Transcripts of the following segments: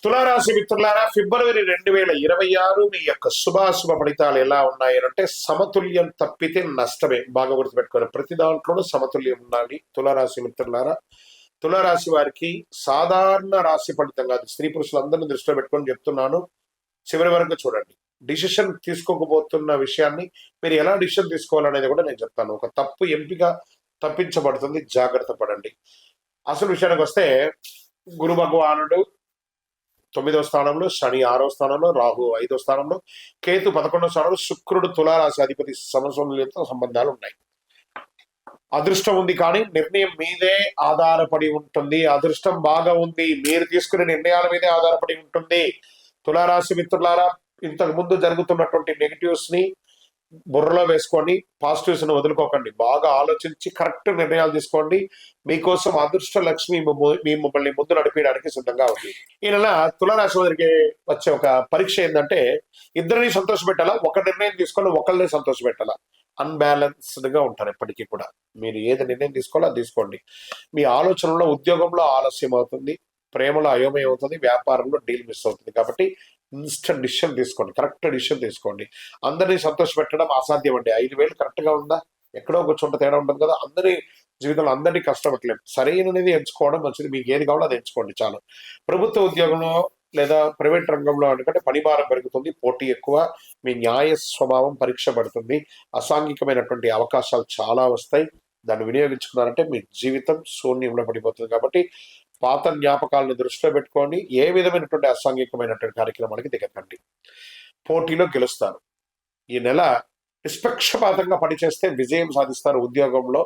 తులారాశి మిత్రులారా, ఫిబ్రవరి 2026 మీ యొక్క శుభాశుభ ఫలితాలు ఎలా ఉన్నాయి అంటే సమతుల్యం తప్పితే నష్టమే. బాగా గుర్తుపెట్టుకోవాలి, ప్రతి దాంట్లోనూ సమతుల్యం ఉండాలి. తులారాశి మిత్రులారా, తులారాశి వారికి సాధారణ రాశి ఫలితం కాదు, స్త్రీ పురుషులందరినీ దృష్టిలో పెట్టుకొని చెప్తున్నాను. చివరి వరకు చూడండి. డిసిషన్ తీసుకోకపోతున్న విషయాన్ని మీరు ఎలా డిసిషన్ తీసుకోవాలనేది కూడా నేను చెప్తాను. ఒక తప్పు ఎంపిక తప్పించబడుతుంది, జాగ్రత్త పడండి. అసలు విషయానికి వస్తే, గురు భగవానుడు 9వ స్థానంలో, శని 6వ స్థానంలో, రాహు 5వ స్థానంలో, కేతు 11వ స్థానంలో, శుక్రుడు తులారాశి అధిపతి సమతుల్యత సంబంధాలు ఉన్నాయి. అదృష్టం ఉంది, కానీ నిర్ణయం మీదే ఆధారపడి ఉంటుంది. అదృష్టం బాగా ఉంది, మీరు తీసుకునే నిర్ణయాల మీదే ఆధారపడి ఉంటుంది. తులారాశి మిత్రులారా, ఇంతకు ముందు జరుగుతున్నటువంటి నెగిటివ్స్ ని బుర్రలో వేసుకోండి, పాజిటివ్స్ ని వదులుకోకండి. బాగా ఆలోచించి కరెక్ట్ నిర్ణయాలు తీసుకోండి. మీకోసం అదృష్ట లక్ష్మి మిమ్మల్ని ముందు నడిపించడానికి సిద్ధంగా ఉంది. ఈ నెల తులారాశి వారికి వచ్చే ఒక పరీక్ష ఏంటంటే, ఇద్దరిని సంతోష పెట్టాలా, ఒక నిర్ణయం తీసుకొని ఒకళ్ళని సంతోష పెట్టాలా. అన్బ్యాలెన్స్డ్ గా ఉంటారు ఎప్పటికీ కూడా. మీరు ఏది నిర్ణయం తీసుకోవాలో అది తీసుకోండి. మీ ఆలోచనలో, ఉద్యోగంలో ఆలస్యం అవుతుంది, ప్రేమలో అయోమయం అవుతుంది, వ్యాపారంలో డీల్ మిస్ అవుతుంది. కాబట్టి ఇన్స్టెంట్ డిసిషన్ తీసుకోండి, కరెక్ట్ డిసిషన్ తీసుకోండి. అందరినీ సంతోష పెట్టడం అసాధ్యం అండి. 5,000 కరెక్ట్ గా ఉందా, ఎక్కడో ఒక చోట తేడా ఉంటుంది కదా. అందరి జీవితంలో అందరినీ కష్టపెట్టలేము. సరైనది ఎంచుకోవడం మంచిది. మీకు ఏది కావాలో అది ఎంచుకోండి చాలు. ప్రభుత్వ ఉద్యోగంలో లేదా ప్రైవేట్ రంగంలో ఎందుకంటే పని భారం పెరుగుతుంది, పోటీ ఎక్కువ, మీ న్యాయ స్వభావం పరీక్ష పడుతుంది, అసాంఘికమైనటువంటి అవకాశాలు చాలా వస్తాయి. దాన్ని వినియోగించుకున్నారంటే మీ జీవితం శూన్యంలో పడిపోతుంది. కాబట్టి పాత జ్ఞాపకాలను దృష్టిలో పెట్టుకొని ఏ విధమైనటువంటి అసాంఘికమైనటువంటి కార్యక్రమానికి దిగకండి. పోటీలో గెలుస్తారు. ఈ నెల నిష్పక్షపాతంగా పనిచేస్తే విజయం సాధిస్తారు. ఉద్యోగంలో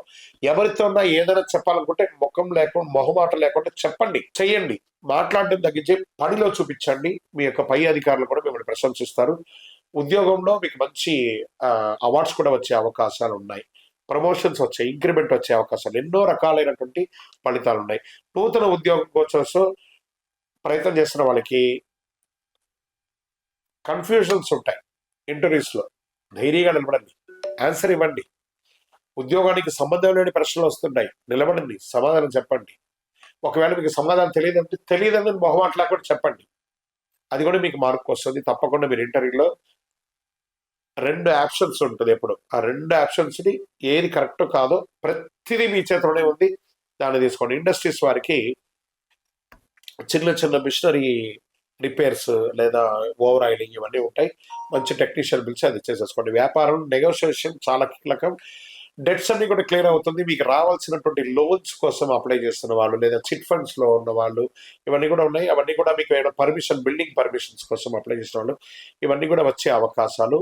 ఎవరితో ఏదైనా చెప్పాలనుకుంటే ముఖం లేకుండా, మొహమాట లేకుండా చెప్పండి, చెయ్యండి. మాట్లాడడం తగ్గించి పనిలో చూపించండి. మీ యొక్క పై అధికారులు కూడా మిమ్మల్ని ప్రశంసిస్తారు. ఉద్యోగంలో మీకు మంచి అవార్డ్స్ కూడా వచ్చే అవకాశాలు ఉన్నాయి. ప్రమోషన్స్ వచ్చాయి, ఇంక్రిమెంట్ వచ్చే అవకాశాలు, ఎన్నో రకాలైనటువంటి ఫలితాలు ఉన్నాయి. నూతన ఉద్యోగం కోసం ప్రయత్నం చేస్తున్న వాళ్ళకి కన్ఫ్యూజన్స్ ఉంటాయి. ఇంటర్వ్యూస్ లో ధైర్యంగా నిలబడండి, ఆన్సర్ ఇవ్వండి. ఉద్యోగానికి సంబంధం లేని ప్రశ్నలు వస్తున్నాయి, నిలబడండి, సమాధానం చెప్పండి. ఒకవేళ మీకు సమాధానం తెలియదని మొహమాట లేకుండా చెప్పండి. అది కూడా మీకు మార్క్ వస్తుంది. తప్పకుండా మీరు ఇంటర్వ్యూలో 2 ఆప్షన్స్ ఉంటుంది ఎప్పుడు. ఆ 2 ఆప్షన్స్ ని ఏది కరెక్ట్ కాదో ప్రతిదీ మీ చేతిలోనే ఉంది, దాన్ని తీసుకోండి. ఇండస్ట్రీస్ వారికి చిన్న చిన్న మిషనరీ రిపేర్స్ లేదా ఓవర్ ఆయిలింగ్ ఇవన్నీ ఉంటాయి. మంచి టెక్నీషియన్ పిలిచి అది చేసేసుకోండి. వ్యాపారం నెగోషియేషన్ చాలా కీలకం. డెట్స్ అన్ని కూడా క్లియర్ అవుతుంది. మీకు రావాల్సినటువంటి లోన్స్ కోసం అప్లై చేస్తున్న వాళ్ళు లేదా చిట్ ఫండ్స్ లో ఉన్న వాళ్ళు ఇవన్నీ కూడా ఉన్నాయి. అవన్నీ కూడా మీకు పర్మిషన్, బిల్డింగ్ పర్మిషన్స్ కోసం అప్లై చేసిన వాళ్ళు ఇవన్నీ కూడా వచ్చే అవకాశాలు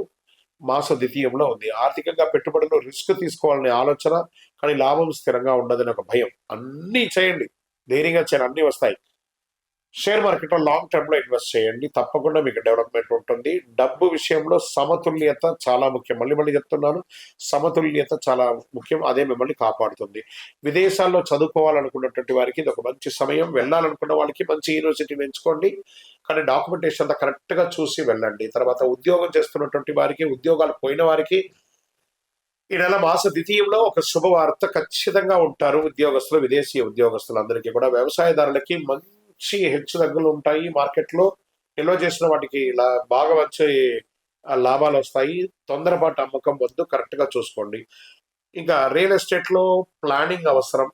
మాస ద్వితీయంలో ఉంది. ఆర్థికంగా పెట్టుబడులు రిస్క్ తీసుకోవాలనే ఆలోచన, కానీ లాభం స్థిరంగా ఉండదని ఒక భయం. అన్నీ చేయండి, ధైర్యంగా చేయండి, అన్నీ వస్తాయి. షేర్ మార్కెట్లో లాంగ్ టర్మ్ లో ఇన్వెస్ట్ చేయండి, తప్పకుండా మీకు డెవలప్మెంట్ ఉంటుంది. డబ్బు విషయంలో సమతుల్యత చాలా ముఖ్యం. మళ్ళీ చెప్తున్నాను, సమతుల్యత చాలా ముఖ్యం. అదే మిమ్మల్ని కాపాడుతుంది. విదేశాల్లో చదువుకోవాలనుకున్నటువంటి వారికి ఇది ఒక మంచి సమయం. వెళ్ళాలనుకున్న వాళ్ళకి మంచి యూనివర్సిటీని ఎంచుకోండి, కానీ డాక్యుమెంటేషన్ అంతా కరెక్ట్ గా చూసి వెళ్ళండి. తర్వాత ఉద్యోగం చేస్తున్నటువంటి వారికి, ఉద్యోగాలు పోయిన వారికి ఈ నెల మాస ద్వితీయంలో ఒక శుభవార్త ఖచ్చితంగా ఉంటారు. ఉద్యోగస్తులు, విదేశీ ఉద్యోగస్తులందరికీ కూడా. వ్యవసాయదారులకి మంచి హెచ్చు తగ్గులు ఉంటాయి. మార్కెట్లో నిల్వ చేసిన వాటికి ఇలా బాగా వచ్చే లాభాలు వస్తాయి. తొందరపాటు అమ్మకం వద్దు, కరెక్ట్ గా చూసుకోండి. ఇంకా రియల్ ఎస్టేట్ లో ప్లానింగ్ అవసరం.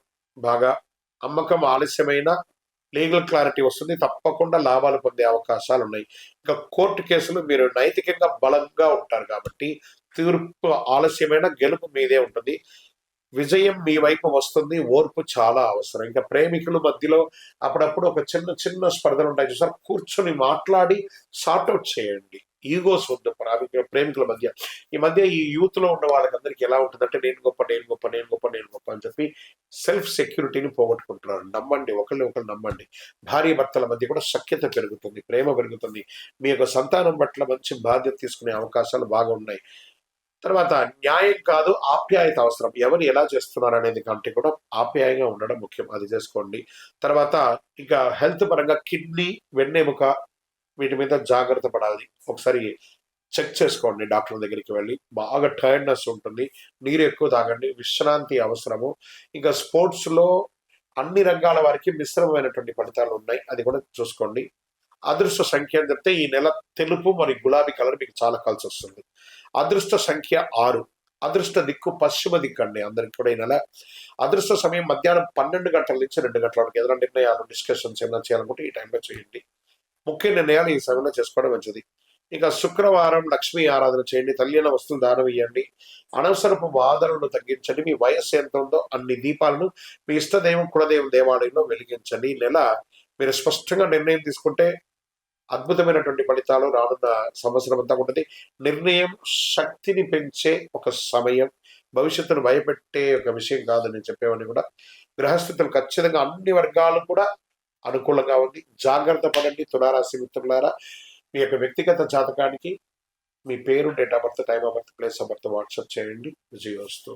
బాగా అమ్మకం ఆలస్యమైన లీగల్ క్లారిటీ వస్తుంది, తప్పకుండా లాభాలు పొందే అవకాశాలు ఉన్నాయి. ఇంకా కోర్టు కేసులు మీరు నైతికంగా బలంగా ఉంటారు కాబట్టి తీర్పు ఆలస్యమైన గెలుపు మీదే ఉంటుంది. విజయం మీ వైపు వస్తుంది. ఓర్పు చాలా అవసరం. ఇంకా ప్రేమికుల మధ్యలో అప్పుడప్పుడు ఒక చిన్న చిన్న స్పర్ధలు ఉంటాయి చూసారు, కూర్చొని మాట్లాడి సార్ట్అవుట్ చేయండి. ఈగోస్ వద్దు ప్రేమికుల మధ్య. ఈ మధ్య ఈ యూత్ లో ఉన్న వాళ్ళకందరికి ఎలా ఉంటుందంటే, నేను గొప్ప అని చెప్పి సెల్ఫ్ సెక్యూరిటీని పోగొట్టుకుంటున్నారు. నమ్మండి, ఒకళ్ళు నమ్మండి. భార్య భర్తల మధ్య కూడా సఖ్యత పెరుగుతుంది, ప్రేమ పెరుగుతుంది. మీ యొక్క సంతానం పట్ల మంచి బాధ్యత తీసుకునే అవకాశాలు బాగా ఉన్నాయి. తర్వాత న్యాయం కాదు, ఆప్యాయత అవసరం. ఎవరు ఎలా చేస్తున్నారు అనేది కంటే కూడా ఆప్యాయంగా ఉండడం ముఖ్యం, అది చేసుకోండి. తర్వాత ఇంకా హెల్త్ పరంగా కిడ్నీ, వెన్నెముక వీటి మీద జాగ్రత్త పడాలి. ఒకసారి చెక్ చేసుకోండి డాక్టర్ దగ్గరికి వెళ్ళి. బాగా టైర్డ్నెస్ ఉంటుంది, నీరు ఎక్కువ తాగండి, విశ్రాంతి అవసరము. ఇంకా స్పోర్ట్స్ లో అన్ని రంగాల వారికి మిశ్రమమైనటువంటి ఫలితాలు ఉన్నాయి, అది కూడా చూసుకోండి. అదృష్ట సంఖ్య అని చెప్తే ఈ నెల తెలుపు మరియు గులాబీ కలర్ మీకు చాలా కలిసి వస్తుంది. అదృష్ట సంఖ్య 6. అదృష్ట దిక్కు పశ్చిమ దిక్కు అండి అందరికి కూడా ఈ నెల. అదృష్ట సమయం మధ్యాహ్నం 12 గంటల నుంచి 2 గంటల వరకు. ఏదైనా నిర్ణయాలు, డిస్కషన్స్ ఏమైనా చేయాలనుకుంటే ఈ టైంలో చేయండి. ముఖ్య నిర్ణయాలు ఈ సమయంలో చేసుకోవడం మంచిది. ఇక శుక్రవారం లక్ష్మీ ఆరాధన చేయండి, తల్లిన వస్తువులు దానం ఇవ్వండి, అనవసరపు వాదనలను తగ్గించండి. మీ వయస్సు ఎంత ఉందో అన్ని దీపాలను మీ ఇష్టదైవం కులదైవం దేవాలయంలో వెలిగించండి. ఈ నెల మీరు స్పష్టంగా నిర్ణయం తీసుకుంటే అద్భుతమైనటువంటి ఫలితాలు రానున్న సంవత్సరం అంతా ఉంటుంది. నిర్ణయం శక్తిని పెంచే ఒక సమయం, భవిష్యత్తును భయపెట్టే ఒక విషయం కాదు నేను చెప్పేవన్నీ కూడా. గ్రహస్థితులు ఖచ్చితంగా అన్ని వర్గాలు కూడా అనుకూలంగా ఉంది. జాగ్రత్త పడండి తులారాశి మిత్రులారా. మీ యొక్క వ్యక్తిగత జాతకానికి మీ పేరు, date of birth, time of birth, place of birth WhatsApp చేయండి. విజయోస్తు.